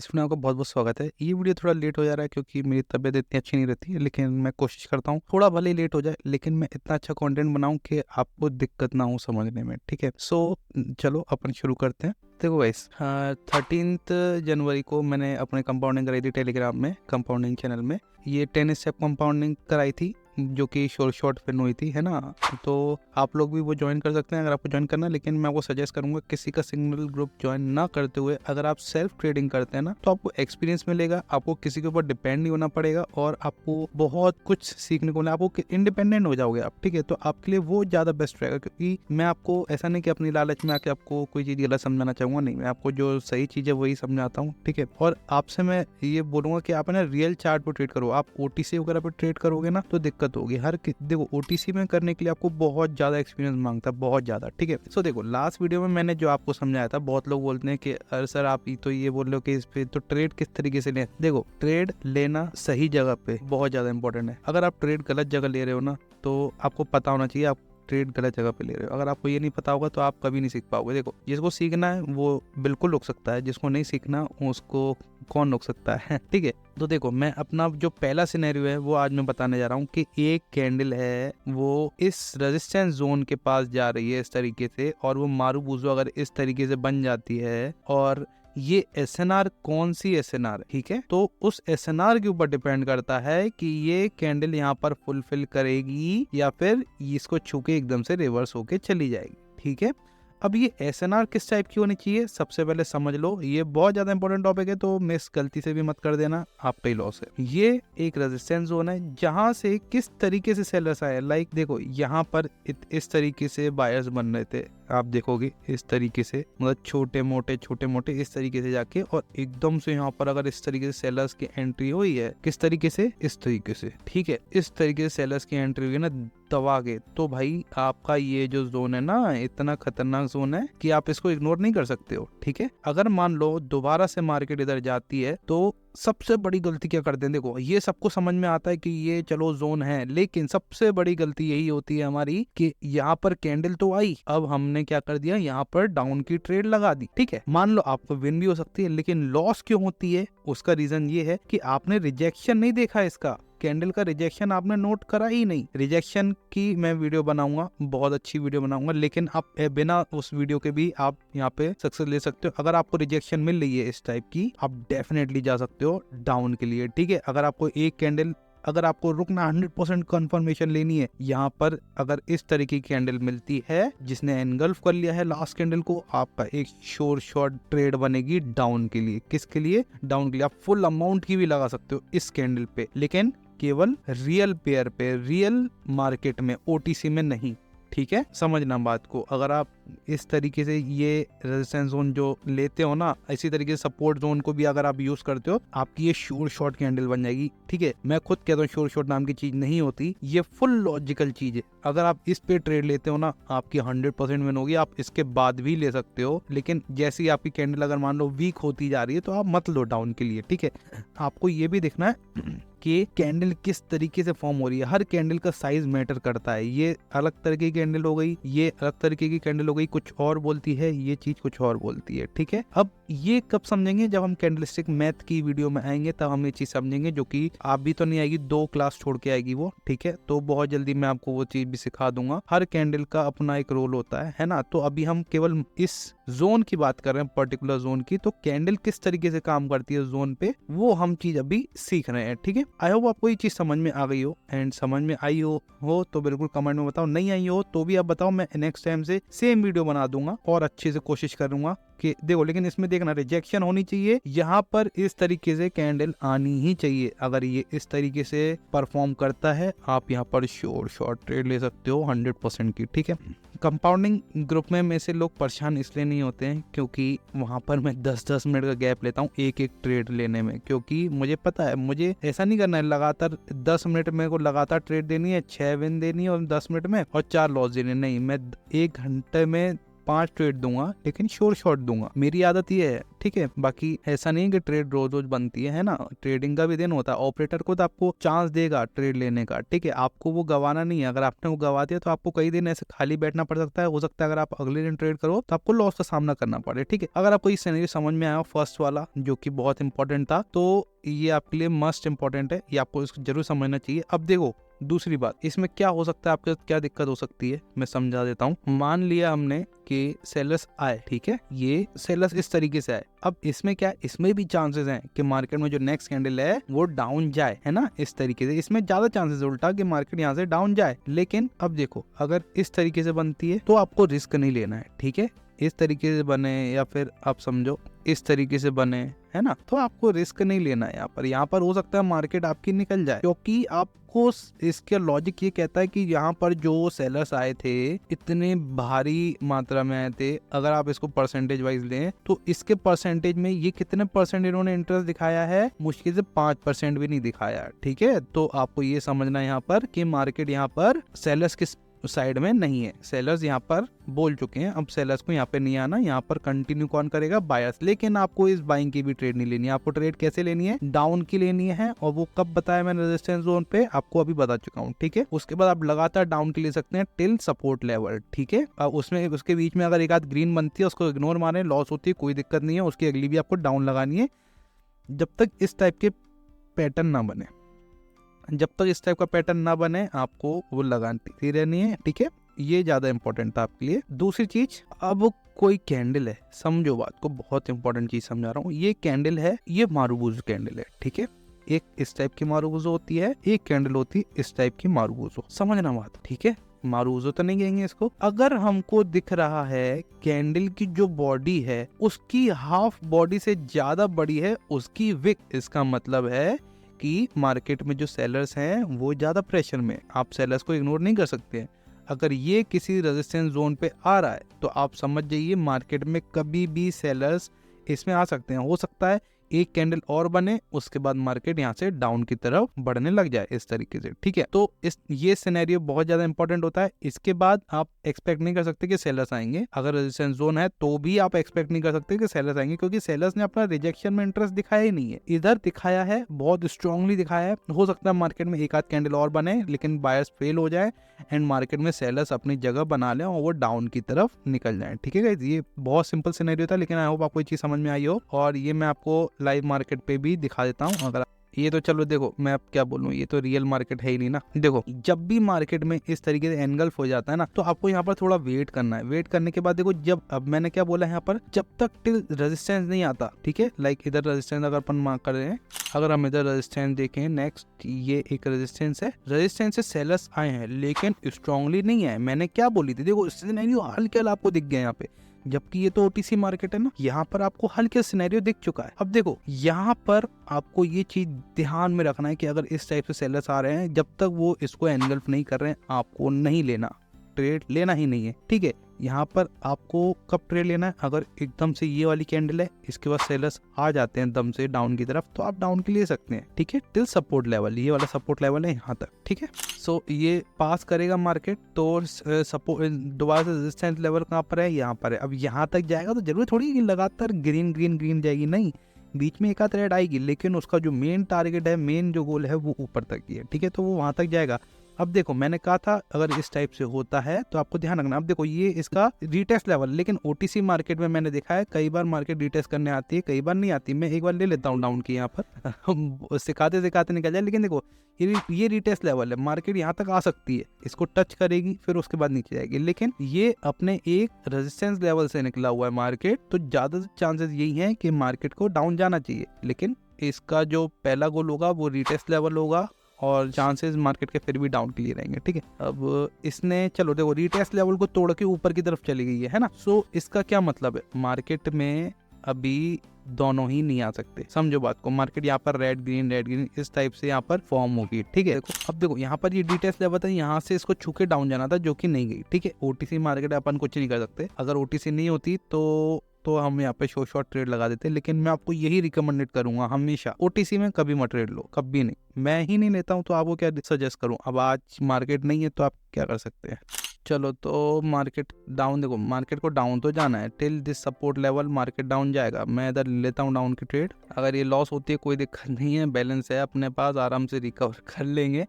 इस वीडियो में आपका बहुत बहुत स्वागत है। ये वीडियो थोड़ा लेट हो जा रहा है क्योंकि मेरी तबीयत इतनी अच्छी नहीं रहती है, लेकिन मैं कोशिश करता हूँ थोड़ा भले ही लेट हो जाए लेकिन मैं इतना अच्छा कंटेंट बनाऊं कि आपको दिक्कत ना हो समझने में। ठीक है, सो चलो अपन शुरू करते हैं। देखो गाइस, 13 जनवरी को मैंने अपने कंपाउंडिंग कराई थी टेलीग्राम में, कंपाउंडिंग चैनल में। ये 10 स्टेप कंपाउंडिंग कराई थी जो कि शॉर्ट फिल्म हुई थी, है ना। तो आप लोग भी वो ज्वाइन कर सकते हैं अगर आपको ज्वाइन करना है, लेकिन मैं वो सजेस्ट करूंगा किसी का सिंगल ग्रुप ज्वाइन ना करते हुए अगर आप सेल्फ ट्रेडिंग करते हैं ना तो आपको एक्सपीरियंस मिलेगा, आपको किसी के ऊपर डिपेंड नहीं होना पड़ेगा और आपको बहुत कुछ सीखने को मिलेगा, आपको इंडिपेंडेंट हो जाओगे आप। ठीक है, तो आपके लिए वो ज्यादा बेस्ट रहेगा, क्योंकि मैं आपको ऐसा नहीं कि अपनी लालच में आके आपको कोई चीज गलत समझाना चाहूंगा, नहीं, मैं आपको जो सही चीज है वही समझाता हूँ। ठीक है, और आपसे मैं ये बोलूंगा कि आप ना रियल चार्ट पर ट्रेड करो। आप ओटीसी वगैरह पर ट्रेड करोगे ना तो दिक्कत होगी। देखो, ओटीसी में करने के लिए आपको बहुत ज्यादा एक्सपीरियंस मांगता है, बहुत ज्यादा। ठीक है, सो देखो, लास्ट वीडियो में मैंने जो आपको समझाया था, बहुत लोग बोलते हैं कि अरे सर आप तो ये बोल रहे हो कि इस पे तो ट्रेड किस तरीके से लें। देखो, ट्रेड लेना सही जगह पे बहुत ज्यादा इंपॉर्टेंट है। अगर आप ट्रेड गलत जगह ले रहे हो ना तो आपको पता होना चाहिए आप ट्रेड गलत जगह पे ले रहे हो। अगर आपको ये नहीं पता होगा तो आप कभी नहीं सीख पाओगे। देखो, जिसको सीखना है वो बिल्कुल रुक सकता है, जिसको नहीं सीखना उसको कौन रोक सकता है। ठीक है, तो देखो, मैं अपना जो पहला सिनेरियो है वो आज मैं बताने जा रहा हूँ कि एक कैंडल है वो इस रेजिस्टेंस जोन के पास जा रही है इस तरीके से, और वो मारूबूजो अगर इस तरीके से बन जाती है, और ये एसएनआर कौन सी एसएनआर है, ठीक है, तो उस एसएनआर के ऊपर डिपेंड करता है कि ये कैंडल यहाँ पर फुलफिल करेगी या फिर इसको छू के एकदम से रिवर्स होके चली जाएगी। ठीक है, अब ये एसएनआर किस टाइप की होनी चाहिए सबसे पहले समझ लो। ये बहुत ज्यादा इंपॉर्टेंट टॉपिक है तो मिस गलती से भी मत कर देना, आपका ही लॉस है। ये एक रेजिस्टेंस जोन है जहां से किस तरीके से सेलर्स आए। लाइक देखो, यहाँ पर इस तरीके से बायर्स बन रहे थे, आप देखोगे इस तरीके से, मतलब छोटे मोटे इस तरीके से जाके, और एकदम से यहाँ पर अगर इस तरीके से सेलर्स की एंट्री हुई है, किस तरीके से, इस तरीके से। ठीक है, इस तरीके से सेलर्स की एंट्री हुई है ना दबा के, तो भाई आपका ये जो जोन है ना इतना खतरनाक जोन है कि आप इसको इग्नोर नहीं कर सकते हो। ठीक है, अगर मान लो दोबारा से मार्केट इधर जाती है तो सबसे बड़ी गलती क्या करते हैं। देखो, ये सबको समझ में आता है कि ये चलो जोन है, लेकिन सबसे बड़ी गलती यही होती है हमारी कि यहाँ पर कैंडल तो आई, अब हमने क्या कर दिया, यहाँ पर डाउन की ट्रेड लगा दी। ठीक है, मान लो आपको विन भी हो सकती है, लेकिन लॉस क्यों होती है उसका रीजन ये है कि आपने रिजेक्शन नहीं देखा, इसका कैंडल का रिजेक्शन आपने नोट करा ही नहीं। रिजेक्शन की मैं वीडियो बनाऊंगा, बहुत अच्छी वीडियो बनाऊंगा, लेकिन आप बिना उस वीडियो के भी आप यहाँ पे सक्सेस ले सकते हो। अगर आपको रिजेक्शन मिल रही है इस टाइप की, आप डेफिनेटली जा सकते हो डाउन के लिए। ठीक है, अगर आपको एक कैंडल, अगर आपको रुकना 100% कंफर्मेशन लेनी है, यहाँ पर अगर इस तरीके की कैंडल मिलती है जिसने एनगल्फ कर लिया है लास्ट कैंडल को, आपका एक श्योर शॉट ट्रेड बनेगी डाउन के लिए। किसके लिए, डाउन के लिए। आप फुल अमाउंट की भी लगा सकते हो इस कैंडल पे, लेकिन केवल रियल पेयर पे, रियल मार्केट में, ओटीसी में नहीं। ठीक है, समझना बात को। अगर आप इस तरीके से ये रेजिस्टेंस जोन जो लेते हो ना, इसी तरीके से सपोर्ट जोन को भी अगर आप यूज करते हो, आपकी ये श्योर शॉट कैंडल बन जाएगी। ठीक है, मैं खुद कहता हूँ श्योर शॉट नाम की चीज नहीं होती, ये फुल लॉजिकल चीज है। अगर आप इस पे ट्रेड लेते हो ना, आपकी 100% विन होगी। आप इसके बाद भी ले सकते हो, लेकिन जैसे ही आपकी कैंडल अगर मान लो वीक होती जा रही है तो आप मत लो डाउन के लिए। ठीक है, आपको ये भी देखना है कि कैंडल किस तरीके से फॉर्म हो रही है। हर कैंडल का साइज मैटर करता है। ये अलग तरीके की कैंडल हो गई, ये अलग तरीके की कैंडल हो गई, कुछ और बोलती है, ये चीज कुछ और बोलती है। ठीक है, अब ये कब समझेंगे, जब हम कैंडलस्टिक मैथ की वीडियो में आएंगे तब हम ये चीज समझेंगे, जो कि आप भी तो नहीं आएगी, 2 क्लास छोड़ के आएगी वो। ठीक है, तो बहुत जल्दी मैं आपको वो चीज भी सिखा दूंगा। हर कैंडल का अपना एक रोल होता है ना। तो अभी हम केवल इस जोन की बात कर रहे हैं, पर्टिकुलर जोन की, तो कैंडल किस तरीके से काम करती है जोन पे, वो हम चीज अभी सीख रहे हैं। ठीक है, आई होप आपको ये चीज समझ में आ गई हो, एंड समझ में आई हो तो बिल्कुल कमेंट में बताओ, नहीं आई हो तो भी आप बताओ, मैं नेक्स्ट टाइम से सेम वीडियो बना दूंगा और अच्छे से कोशिश करूंगा कि देखो। लेकिन इसमें देखना, रिजेक्शन होनी चाहिए, यहाँ पर इस तरीके से कैंडल आनी ही चाहिए। अगर ये इस तरीके से परफॉर्म करता है, आप यहाँ पर श्योर शॉर्ट ट्रेड ले सकते हो 100% की। ठीक है, कंपाउंडिंग ग्रुप में से लोग परेशान इसलिए नहीं होते हैं क्योंकि वहां पर मैं 10-10 मिनट का गैप लेता हूँ एक एक ट्रेड लेने में, क्योंकि मुझे पता है मुझे ऐसा नहीं करना है लगातार 10 मिनट में को लगातार ट्रेड देनी है, 6 विन देनी है और 10 मिनट में और 4 लॉस देने, नहीं, मैं 1 घंटे में 5 ट्रेड दूंगा लेकिन श्योर शॉट दूंगा, मेरी आदत ये है, ठीक है। बाकी ऐसा नहीं कि ट्रेड रोज रोज बनती है ना, ट्रेडिंग का भी दिन होता है। ऑपरेटर को तो आपको चांस देगा ट्रेड लेने का, ठीक है, आपको वो गवाना नहीं है। अगर आपने वो गवा दिया तो आपको कई दिन ऐसे खाली बैठना पड़ सकता है, हो सकता है अगर आप अगले दिन ट्रेड करो तो आपको लॉस का सामना करना पड़े, ठीक है। अगर आपको ये सिनेरियो समझ में आया फर्स्ट वाला जो कि बहुत इंपॉर्टेंट था, तो ये आपके लिए मस्ट इंपॉर्टेंट है, ये आपको इसको जरूर समझना चाहिए। अब देखो दूसरी बात, इसमें क्या हो सकता है, आपके साथ क्या दिक्कत हो सकती है, मैं समझा देता हूँ। मान लिया हमने कि सेलर्स आए, ठीक है, ये सेलर्स इस तरीके से आए। अब इसमें क्या है, इसमें भी चांसेस हैं कि मार्केट में जो नेक्स्ट कैंडल है वो डाउन जाए, है ना, इस तरीके से। इसमें ज्यादा चांसेस उल्टा कि मार्केट यहाँ से डाउन जाए। लेकिन अब देखो अगर इस तरीके से बनती है तो आपको रिस्क नहीं लेना है, ठीक है। इस तरीके से बने या फिर आप समझो इस तरीके से बने, है ना, तो आपको रिस्क नहीं लेना है। यहाँ पर हो सकता है मार्केट आपकी निकल जाए, क्योंकि आपको इसके लॉजिक ये कहता है कि यहाँ पर जो सेलर्स आए थे इतने भारी मात्रा में आए थे। अगर आप इसको परसेंटेज वाइज लें तो इसके परसेंटेज में ये कितने परसेंट इन्होंने इंटरेस्ट दिखाया है, मुश्किल से 5% भी नहीं दिखाया, ठीक है। तो आपको ये समझना है यहाँ पर कि मार्केट यहाँ पर सेलर्स किस साइड में नहीं है, सेलर्स यहाँ पर बोल चुके हैं। अब सेलर्स को यहाँ पे नहीं आना, यहाँ पर कंटिन्यू कौन करेगा, बायर्स। लेकिन आपको इस बाइंग की भी ट्रेड नहीं लेनी है, आपको ट्रेड कैसे लेनी है, डाउन की लेनी है। और वो कब बताया मैंने, रेजिस्टेंस जोन पे आपको अभी बता चुका हूँ, ठीक है। उसके बाद आप लगातार डाउन की ले सकते हैं टिल सपोर्ट लेवल, ठीक है। उसमें उसके बीच में अगर एक आध ग्रीन बनती है उसको इग्नोर मारे, लॉस होती है, कोई दिक्कत नहीं है, उसकी अगली भी आपको डाउन लगानी है जब तक इस टाइप के पैटर्न ना बने। जब तक इस टाइप का पैटर्न ना बने आपको वो लगाती रहनी है, ठीक है। ये ज्यादा इंपॉर्टेंट था आपके लिए। दूसरी चीज, अब कोई कैंडल है, समझो बात को, बहुत इंपॉर्टेंट चीज समझा रहा हूँ। ये कैंडल है, ये मारूबूजू कैंडल है, ठीक है। एक इस टाइप की मारूबूजू होती है, एक कैंडल होती है इस टाइप की मारूबूजू, समझना बात, ठीक है। मारूजो तो नहीं कहेंगे इसको। अगर हमको दिख रहा है कैंडल की जो बॉडी है उसकी हाफ बॉडी से ज्यादा बड़ी है उसकी विक, इसका मतलब है कि मार्केट में जो सेलर्स हैं वो ज्यादा प्रेशर में, आप सेलर्स को इग्नोर नहीं कर सकते हैं। अगर ये किसी रेजिस्टेंस जोन पे आ रहा है तो आप समझ जाइए मार्केट में कभी भी सेलर्स इसमें आ सकते हैं। हो सकता है एक कैंडल और बने, उसके बाद मार्केट यहाँ से डाउन की तरफ बढ़ने लग जाए इस तरीके से, ठीक है। तो ये सिनेरियो बहुत ज्यादा इंपॉर्टेंट होता है। इसके बाद आप एक्सपेक्ट नहीं कर सकते कि सेलर्स आएंगे। अगर रेजिस्टेंस जोन है तो भी आप एक्सपेक्ट नहीं कर सकते कि सेलर्स आएंगे, क्योंकि सेलर्स ने अपना रिजेक्शन में इंटरेस्ट दिखाया ही नहीं है। इधर दिखाया है, बहुत स्ट्रांगली दिखाया है। हो सकता है मार्केट में एक आध कैंडल और बने लेकिन बायर्स फेल हो जाए एंड मार्केट में सेलर्स अपनी जगह बना लें और वो डाउन की तरफ निकल जाए, ठीक है गाइस। ये बहुत सिंपल सिनेरियो था, लेकिन आई होप आपको ये चीज समझ में आई हो। और ये मैं आपको लाइव मार्केट पे भी दिखा देता हूँ। अगर ये तो चलो देखो, मैं अब क्या बोलूँ, ये तो रियल मार्केट है ही नहीं ना। देखो जब भी मार्केट में इस तरीके से एनगल्फ हो जाता है ना, तो आपको यहाँ पर थोड़ा वेट करना है। वेट करने के बाद देखो, जब अब मैंने क्या बोला यहाँ पर, जब तक टिल रेजिस्टेंस नहीं आता, ठीक है। लाइक इधर रेजिस्टेंस अगर अपन मार्क कर रहे हैं, अगर हम इधर रेजिस्टेंस देखें, नेक्स्ट ये एक रेजिस्टेंस है, रेजिस्टेंस से सेलर्स आए हैं लेकिन स्ट्रांगली नहीं है। मैंने क्या बोली थी, देखो सिनेरियो हल्के आपको दिख गया यहाँ पे, जबकि ये तो ओटीसी मार्केट है ना। यहाँ पर आपको हल्के सिनेरियो दिख चुका है। अब देखो यहाँ पर आपको ये चीज ध्यान में रखना है कि अगर इस टाइप से सेलर्स आ रहे हैं, जब तक वो इसको एनगल्फ नहीं कर रहे हैं आपको नहीं लेना, ट्रेड लेना ही नहीं है, ठीक है। यहाँ पर आपको कब ट्रेड लेना है, अगर एकदम से ये वाली कैंडल है, इसके बाद सेलर्स आ जाते हैं दम से डाउन की तरफ, तो आप डाउन के ले सकते हैं, ठीक है। टिल सपोर्ट लेवल, ये वाला सपोर्ट लेवल है यहाँ तक, ठीक है। सो ये पास करेगा मार्केट तो सपोर्ट, दोबारा से रेजिस्टेंस लेवल कहाँ पर है, यहाँ पर है। अब यहाँ तक जाएगा तो जरूरी थोड़ी कि लगातार ग्रीन ग्रीन ग्रीन जाएगी, नहीं, बीच में एक आध रेड आएगी, लेकिन उसका जो मेन टारगेट है, मेन जो गोल है वो ऊपर तक ही है, ठीक है। तो वो वहां तक जाएगा। अब देखो मैंने कहा था अगर इस टाइप से होता है तो आपको ध्यान रखना। अब देखो ये इसका रीटेस्ट लेवल, लेकिन ओटीसी मार्केट में मैंने देखा है कई बार मार्केट रीटेस्ट करने आती है, कई बार नहीं आती। मैं एक बार ले लेता हूँ डाउन की यहाँ पर सिखाते सिखाते निकल जाए, लेकिन देखो ये रीटेस्ट लेवल है, मार्केट यहाँ तक आ सकती है, इसको टच करेगी फिर उसके बाद नीचे जाएगी, लेकिन ये अपने एक रेजिस्टेंस लेवल से निकला हुआ है मार्केट, तो ज्यादा चांसेस यही है कि मार्केट को डाउन जाना चाहिए। लेकिन इसका जो पहला गोल होगा वो रीटेस्ट लेवल होगा और चांसेस मार्केट के फिर भी डाउन के लिए रहेंगे, ठीक है। अब इसने चलो देखो रीटेस्ट लेवल को तोड़ के ऊपर की तरफ चली गई है ना। सो इसका क्या मतलब है, मार्केट में अभी दोनों ही नहीं आ सकते, समझो बात को। मार्केट यहाँ पर रेड ग्रीन इस टाइप से यहाँ पर फॉर्म होगी, ठीक है। देखो अब देखो यहाँ पर ये रीटेस्ट लेवल था, यहाँ से इसको छू के डाउन जाना था जो कि नहीं गई, ठीक है। ओटीसी मार्केट अपन कुछ नहीं कर सकते, अगर ओटीसी नहीं होती तो हम यहाँ पे शॉर्ट ट्रेड लगा देते, लेकिन मैं आपको यही रिकमेंडेड करूंगा हमेशा, ओटीसी में कभी मत ट्रेड लो, कभी नहीं। मैं ही नहीं लेता हूँ तो आपको क्या सजेस्ट करूँ। अब आज मार्केट नहीं है तो आप क्या कर सकते हैं, चलो तो मार्केट डाउन, देखो मार्केट को डाउन तो जाना है, till this support level market down जाएगा। मैं इधर लेता हूँ डाउन की ट्रेड। अगर ये लॉस होती है कोई दिक्कत नहीं है, बैलेंस है अपने पास, आराम से रिकवर कर लेंगे,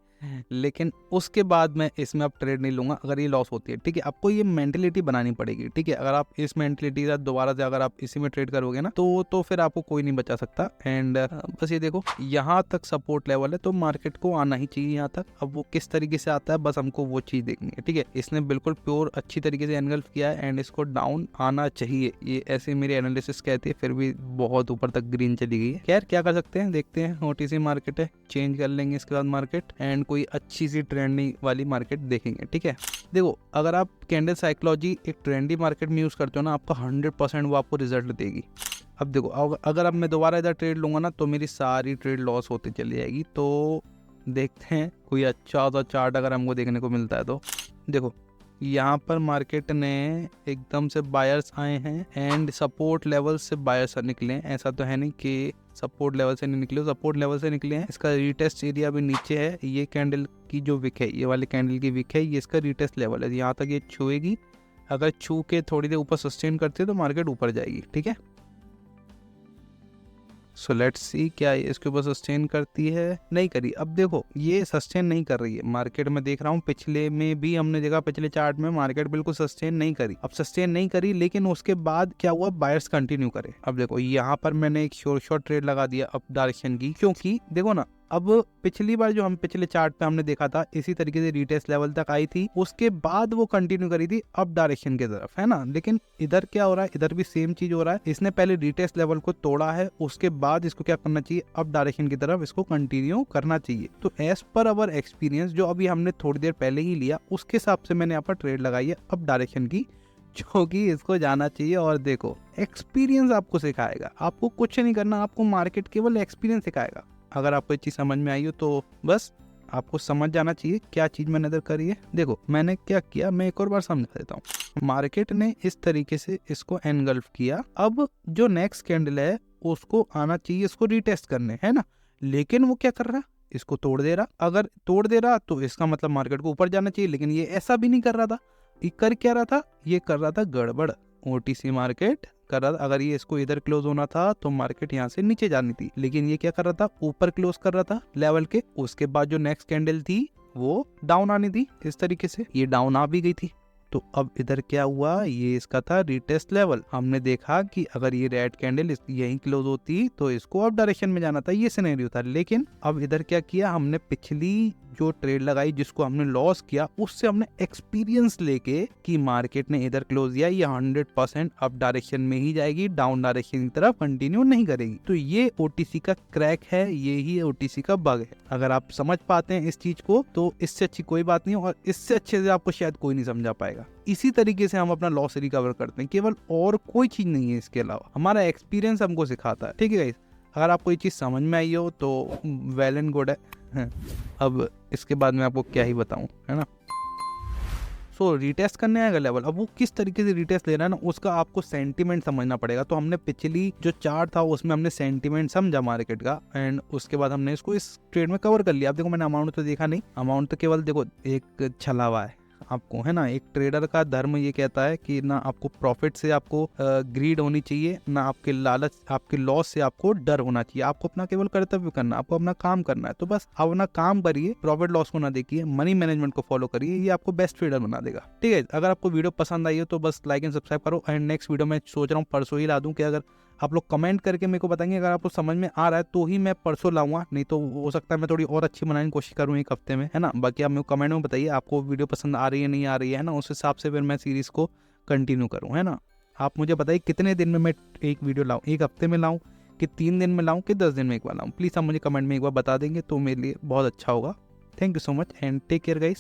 लेकिन उसके बाद मैं इसमें अब ट्रेड नहीं लूंगा अगर ये लॉस होती है। ठीक है, आपको ये मेंटेलिटी बनानी पड़ेगी। ठीक है, अगर आप इस मेंटेलिटी के साथ दोबारा से अगर आप इसी में ट्रेड करोगे ना तो फिर आपको कोई नहीं बचा सकता। एंड बस ये देखो यहाँ तक सपोर्ट लेवल है तो मार्केट को आना ही चाहिए यहाँ तक। अब वो किस तरीके से आता है बस हमको वो चीज देखनी है। ठीक है, इसने बिल्कुल प्योर अच्छी तरीके से एनगल्फ किया है एंड इसको डाउन आना चाहिए, ये ऐसे मेरी एनालिसिस कहती है। फिर भी बहुत ऊपर तक ग्रीन चली गई है। खैर क्या कर सकते हैं, देखते हैं। ओटीसी मार्केट है, चेंज कर लेंगे इसके बाद मार्केट एंड कोई अच्छी सी ट्रेंडिंग वाली मार्केट देखेंगे। ठीक है, देखो अगर आप कैंडल साइकोलॉजी एक ट्रेंडी मार्केट में यूज करते हो ना, आपका 100% वो आपको रिजल्ट देगी। अब देखो अगर अब मैं दोबारा इधर ट्रेड लूंगा ना तो मेरी सारी ट्रेड लॉस होती चली जाएगी। तो देखते हैं कोई अच्छा सा चार्ट अगर हमको देखने को मिलता है तो। देखो यहाँ पर मार्केट ने एकदम से बायर्स आए हैं एंड सपोर्ट लेवल से बायर्स निकले हैं। ऐसा तो है नहीं कि सपोर्ट लेवल से नहीं निकले, सपोर्ट लेवल से निकले हैं। इसका रीटेस्ट एरिया भी नीचे है। ये कैंडल की जो विक है, ये वाली कैंडल की विक है, ये इसका रीटेस्ट लेवल है। यहाँ तक ये छुएगी, अगर छू के थोड़ी देर ऊपर सस्टेन करती है तो मार्केट ऊपर जाएगी। ठीक है, सो लेट्स सी क्या ये इसके ऊपर सस्टेन करती है। नहीं करी। अब देखो ये सस्टेन नहीं कर रही है मार्केट में, देख रहा हूँ पिछले में भी हमने देखा, पिछले चार्ट में मार्केट बिल्कुल सस्टेन नहीं करी। अब सस्टेन नहीं करी लेकिन उसके बाद क्या हुआ, बायर्स कंटिन्यू करे। अब देखो यहाँ पर मैंने एक शॉर्ट ट्रेड लगा दिया अप डायरेक्शन की, क्योंकि देखो ना अब पिछली बार जो हम पिछले चार्ट पे हमने देखा था इसी तरीके से रीटेस्ट लेवल तक आई थी, उसके बाद वो कंटिन्यू करी थी अप डायरेक्शन की तरफ, है ना। लेकिन इधर क्या हो रहा है, इधर भी सेम चीज हो रहा है। इसने पहले रीटेस्ट लेवल को तोड़ा है, उसके बाद इसको क्या करना चाहिए, अप डायरेक्शन की तरफ इसको कंटिन्यू करना चाहिए। तो एज पर अवर एक्सपीरियंस जो अभी हमने थोड़ी देर पहले ही लिया, उसके हिसाब से मैंने यहाँ पर ट्रेड लगाई है अप डायरेक्शन की, जो कि इसको जाना चाहिए। और देखो एक्सपीरियंस आपको सिखाएगा, आपको कुछ नहीं करना, आपको मार्केट केवल एक्सपीरियंस सिखाएगा। अगर आपको ये चीज समझ में आई हो तो बस आपको समझ जाना चाहिए क्या चीज मैंने इधर करी है। देखो मैंने क्या किया, मैं एक और बार समझा देता हूँ। मार्केट ने इस तरीके से इसको एनगल्फ किया। अब जो नेक्स्ट कैंडल है उसको आना चाहिए इसको रीटेस्ट करने, है ना। लेकिन वो क्या कर रहा, इसको तोड़ दे रहा। अगर तोड़ दे रहा तो इसका मतलब मार्केट को ऊपर जाना चाहिए, लेकिन ये ऐसा भी नहीं कर रहा था। ये कर क्या रहा था, ये कर रहा था गड़बड़। ओटीसी मार्केट कर रहा था, अगर ये इसको इधर क्लोज होना था तो मार्केट यहाँ से नीचे जानी थी, लेकिन ये क्या कर रहा था, ऊपर क्लोज कर रहा था लेवल के। उसके बाद जो नेक्स्ट कैंडल थी वो डाउन आनी थी, इस तरीके से ये डाउन आ भी गई थी। तो अब इधर क्या हुआ, ये इसका था रीटेस्ट लेवल। हमने देखा कि अगर ये रेड कैंडल यहीं क्लोज होती तो इसको अप डायरेक्शन में जाना था, ये सिनेरियो था। लेकिन अब इधर क्या किया, हमने पिछली जो ट्रेड लगाई जिसको हमने लॉस किया, उससे हमने एक्सपीरियंस लेके कि मार्केट ने इधर क्लोज किया, ये 100% अप डायरेक्शन में ही जाएगी, डाउन डायरेक्शन की तरफ कंटिन्यू नहीं करेगी। तो ये ओटीसी का क्रैक है, ये ही ओटीसी का बग है। अगर आप समझ पाते हैं इस चीज को तो इससे अच्छी कोई बात नहीं, और इससे अच्छे से आपको शायद कोई नहीं समझा पाएगा। इसी तरीके से हम अपना लॉस रिकवर करते हैं, केवल और कोई चीज नहीं है इसके अलावा, हमारा एक्सपीरियंस हमको सिखाता है। ठीक है गाइस, अगर आपको ये चीज समझ में आई हो तो वेल एंड गुड है। अब इसके बाद मैं आपको क्या ही बताऊं, है ना। सो रीटेस्ट करने आएगा लेवल, अब वो किस तरीके से रीटेस्ट ले रहा है ना, उसका आपको सेंटीमेंट समझना पड़ेगा। तो हमने पिछली जो चार्ट था उसमें हमने सेंटीमेंट समझा मार्केट का, एंड उसके बाद हमने इसको इस ट्रेड में कवर कर लिया। अब देखो मैंने अमाउंट तो देखा नहीं, अमाउंट तो केवल देखो एक छलावा है आपको, है ना। एक ट्रेडर का धर्म ये कहता है कि ना आपको प्रॉफिट से आपको ग्रीड होनी चाहिए, ना आपके लालच, आपके लॉस से आपको डर होना चाहिए। आपको अपना केवल कर्तव्य करना, आपको अपना काम करना है। तो बस आप अपना काम करिए, प्रॉफिट लॉस को ना देखिए, मनी मैनेजमेंट को फॉलो करिए, ये आपको बेस्ट ट्रेडर बना देगा। ठीक है, अगर आपको वीडियो पसंद आई हो तो बस लाइक एंड सब्सक्राइब करो। एंड नेक्स्ट वीडियो में सोच रहा हूँ परसों ही ला दूं, कि अगर आप लोग कमेंट करके मेरे को बताएंगे अगर आपको समझ में आ रहा है तो ही मैं परसों लाऊंगा, नहीं तो हो सकता है मैं थोड़ी और अच्छी बनाने की कोशिश करूँ एक हफ्ते में, है ना। बाकी आप मेरे को कमेंट में बताइए आपको वीडियो पसंद आ रही है नहीं आ रही है ना, उस हिसाब से फिर मैं सीरीज को कंटिन्यू करूँ, है ना। आप मुझे बताइए कितने दिन में मैं एक वीडियो लाऊँ, एक हफ्ते में लाऊँ कि 3 दिन में लाऊँ कि 10 दिन में एक बार लाऊँ। प्लीज़ आप मुझे कमेंट में एक बार बता देंगे तो मेरे लिए बहुत अच्छा होगा। Thank you so much and take care guys.